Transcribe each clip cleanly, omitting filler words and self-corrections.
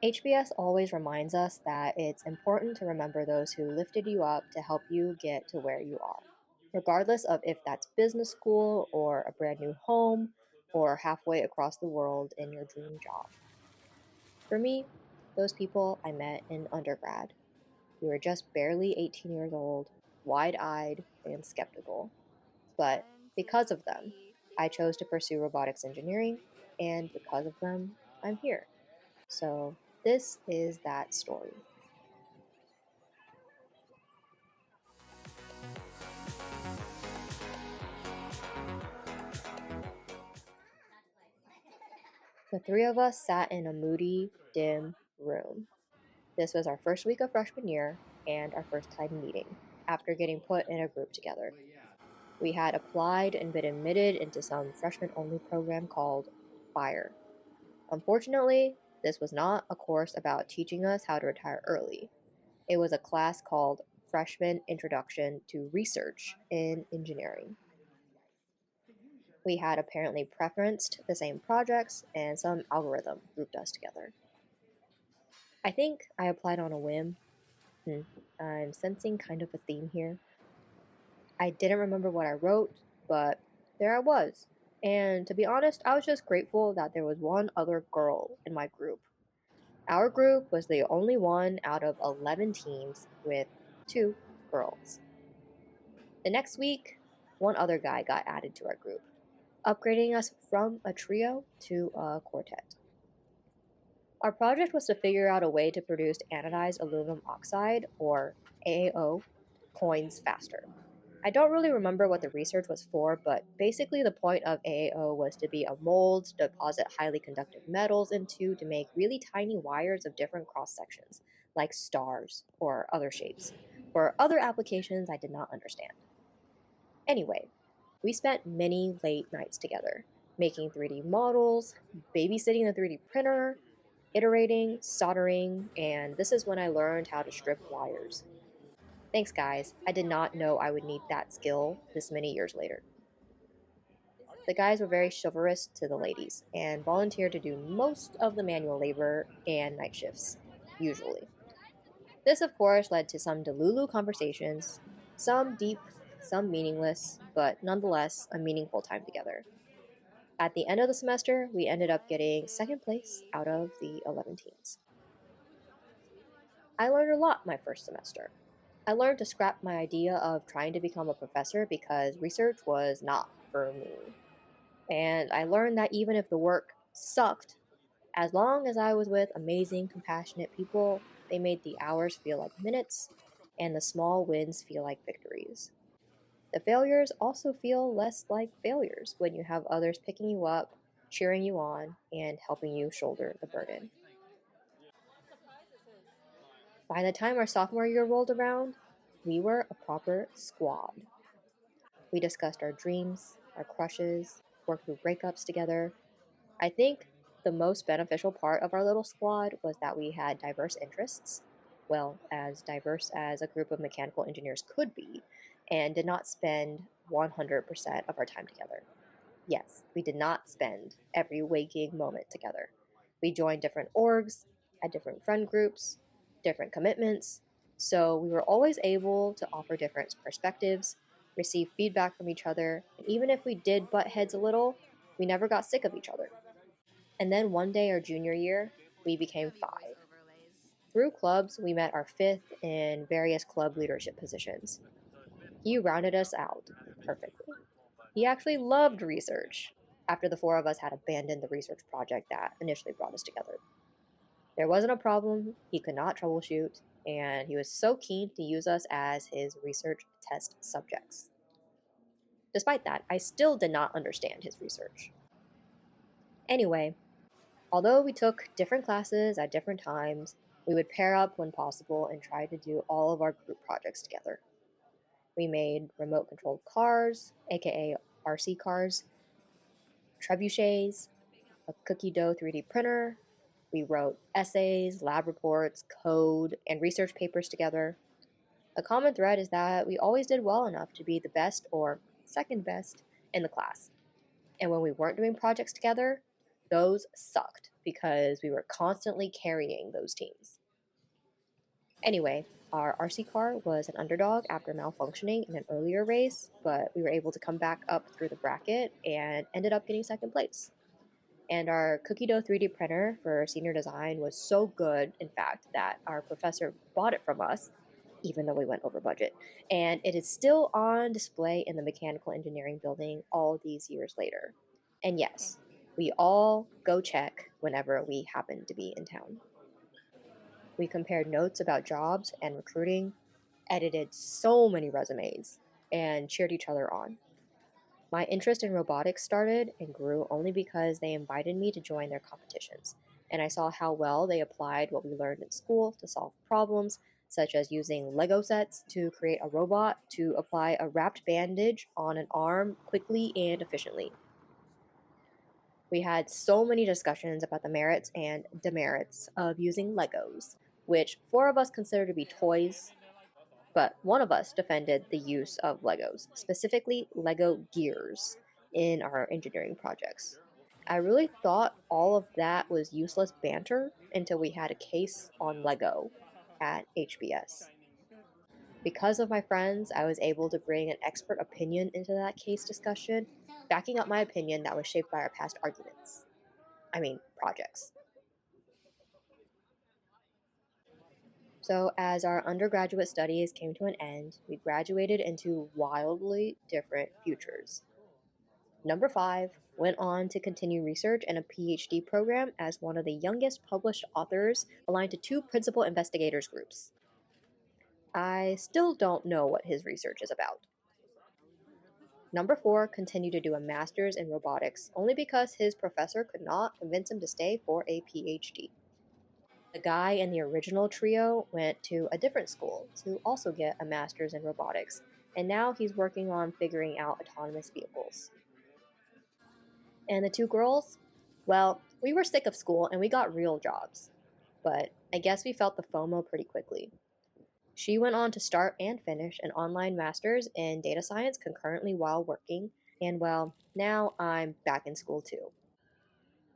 HBS always reminds us that it's important to remember those who lifted you up to help you get to where you are, regardless of if that's business school or a brand new home or halfway across the world in your dream job. For me, those people I met in undergrad. We were just barely 18 years old, wide eyed, and skeptical. But because of them, I chose to pursue robotics engineering, and because of them, I'm here. So, this is that story. The three of us sat in a moody, dim room. This was our first week of freshman year and our first time meeting after getting put in a group together. We had applied and been admitted into some freshman only program called FIRE. Unfortunately, this was not a course about teaching us how to retire early. It was a class called Freshman Introduction to Research in Engineering. We had apparently preferenced the same projects, and some algorithm grouped us together. I think I applied on a whim. I'm sensing kind of a theme here. I didn't remember what I wrote, but there I was. And to be honest, I was just grateful that there was one other girl in my group. Our group was the only one out of 11 teams with 2 girls. The next week, one other guy got added to our group, upgrading us from a trio to a quartet. Our project was to figure out a way to produce anodized aluminum oxide, or AAO, coins faster. I don't really remember what the research was for, but basically the point of AAO was to be a mold to deposit highly conductive metals into to make really tiny wires of different cross sections, like stars or other shapes, for other applications I did not understand. Anyway, we spent many late nights together, making 3D models, babysitting the 3D printer, iterating, soldering, and this is when I learned how to strip wires. Thanks, guys. I did not know I would need that skill this many years later. The guys were very chivalrous to the ladies and volunteered to do most of the manual labor and night shifts, usually. This, of course, led to some Delulu conversations, some deep, some meaningless, but nonetheless a meaningful time together. At the end of the semester, we ended up getting second place out of the 11 teams. I learned a lot my first semester. I learned to scrap my idea of trying to become a professor because research was not for me. And I learned that even if the work sucked, as long as I was with amazing, compassionate people, they made the hours feel like minutes and the small wins feel like victories. The failures also feel less like failures when you have others picking you up, cheering you on, and helping you shoulder the burden. By the time our sophomore year rolled around, we were a proper squad. We discussed our dreams, our crushes, worked through breakups together. I think the most beneficial part of our little squad was that we had diverse interests, well, as diverse as a group of mechanical engineers could be, and did not spend 100% of our time together. Yes, we did not spend every waking moment together. We joined different orgs, had different friend groups, different commitments, so we were always able to offer different perspectives, receive feedback from each other, and even if we did butt heads a little, we never got sick of each other. And then one day our junior year, we became 5. Through clubs, we met our 5th in various club leadership positions. He rounded us out perfectly. He actually loved research after the 4 of us had abandoned the research project that initially brought us together. There wasn't a problem he could not troubleshoot, and he was so keen to use us as his research test subjects. Despite that, I still did not understand his research. Anyway, although we took different classes at different times, we would pair up when possible and try to do all of our group projects together. We made remote-controlled cars, aka RC cars, trebuchets, a cookie dough 3D printer. We wrote essays, lab reports, code, and research papers together. A common thread is that we always did well enough to be the best or second best in the class. And when we weren't doing projects together, those sucked because we were constantly carrying those teams. Anyway, our RC car was an underdog after malfunctioning in an earlier race, but we were able to come back up through the bracket and ended up getting second place. And our cookie dough 3D printer for senior design was so good, in fact, that our professor bought it from us, even though we went over budget. And it is still on display in the mechanical engineering building all these years later. And yes, we all go check whenever we happen to be in town. We compared notes about jobs and recruiting, edited so many resumes, and cheered each other on. My interest in robotics started and grew only because they invited me to join their competitions, and I saw how well they applied what we learned in school to solve problems, such as using Lego sets to create a robot to apply a wrapped bandage on an arm quickly and efficiently. We had so many discussions about the merits and demerits of using Legos, which four of us consider to be toys, but one of us defended the use of Legos, specifically Lego gears, in our engineering projects. I really thought all of that was useless banter until we had a case on Lego at HBS. Because of my friends, I was able to bring an expert opinion into that case discussion, backing up my opinion that was shaped by our past arguments. Projects. So, as our undergraduate studies came to an end, we graduated into wildly different futures. Number 5 went on to continue research in a PhD program as one of the youngest published authors aligned to two principal investigators groups. I still don't know what his research is about. Number 4 continued to do a master's in robotics only because his professor could not convince him to stay for a PhD. The guy in the original trio went to a different school to also get a master's in robotics, and now he's working on figuring out autonomous vehicles. And the two girls? Well, we were sick of school and we got real jobs. But I guess we felt the FOMO pretty quickly. She went on to start and finish an online master's in data science concurrently while working, and well, now I'm back in school too.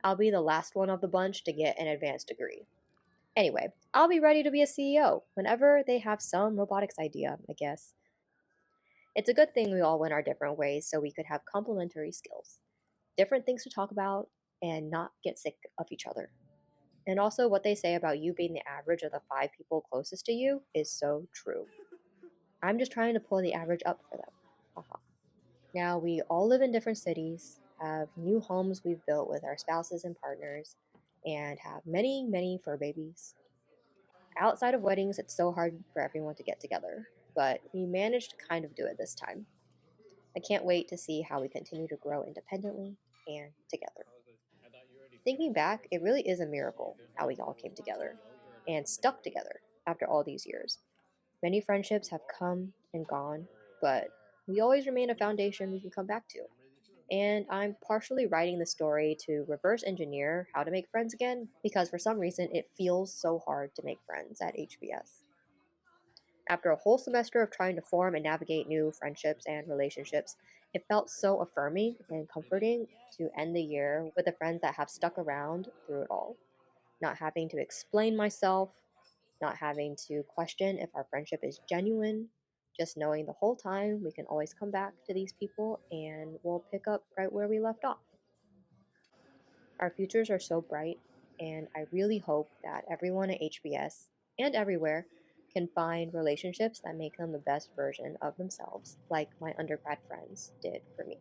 I'll be the last one of the bunch to get an advanced degree. Anyway, I'll be ready to be a CEO whenever they have some robotics idea, I guess. It's a good thing we all went our different ways so we could have complementary skills, different things to talk about, and not get sick of each other. And also, what they say about you being the average of the 5 people closest to you is so true. I'm just trying to pull the average up for them. Haha. Now, we all live in different cities, have new homes we've built with our spouses and partners, and have many, many fur babies. Outside of weddings, it's so hard for everyone to get together, but we managed to kind of do it this time. I can't wait to see how we continue to grow independently and together. Thinking back, it really is a miracle how we all came together and stuck together after all these years. Many friendships have come and gone, but we always remain a foundation we can come back to. And I'm partially writing the story to reverse engineer how to make friends again because for some reason it feels so hard to make friends at HBS. After a whole semester of trying to form and navigate new friendships and relationships, it felt so affirming and comforting to end the year with the friends that have stuck around through it all. Not having to explain myself, not having to question if our friendship is genuine, just knowing the whole time we can always come back to these people and we'll pick up right where we left off. Our futures are so bright, and I really hope that everyone at HBS and everywhere can find relationships that make them the best version of themselves, like my undergrad friends did for me.